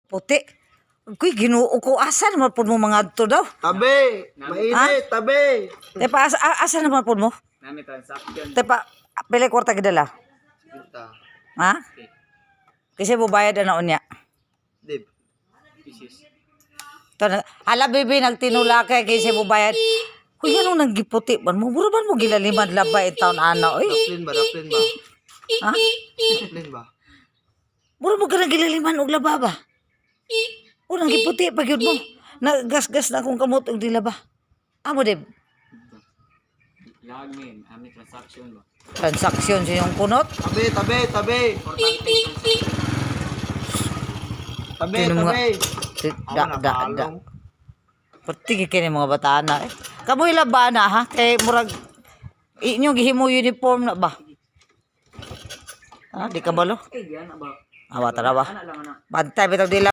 Puti. Kuy Ginoo ko asa naman pud mo mga adto daw. Tabi, mainit, tabi. Tepa asa naman pud mo? Nami transaction. Tepa pili kwarta gidala. Kita. Ha? Kasi mo bayad na unya. Dib. Pieces. Hala bibi nagtinula kay kasi mo bayad. Kuy anong nang giputi man mo? Mura man mo gilaliman labay taon ana oy. Daplin ba? Daplin ba? Ha? Daplin ba? Mura mo ka nang gilaliman og laba ba? O nang giputi pa gyud mo. Nagasgas na akong kamot og dilaba. Amo dib. Lagmin, ami transaction ba? Transaksyon sa iyong kunot. Tabi, tabi, tabi. Importante transaction. Tabi, Sino mga- tabi. Da. Pati kini mga bata na eh. Kamoy laba na ha? Kay murag inyong gihimo uniform na ba? Ha, di ka balo? Eh, yan ba? Awa tara ba? Ana lang ana. Bantay bitag dila.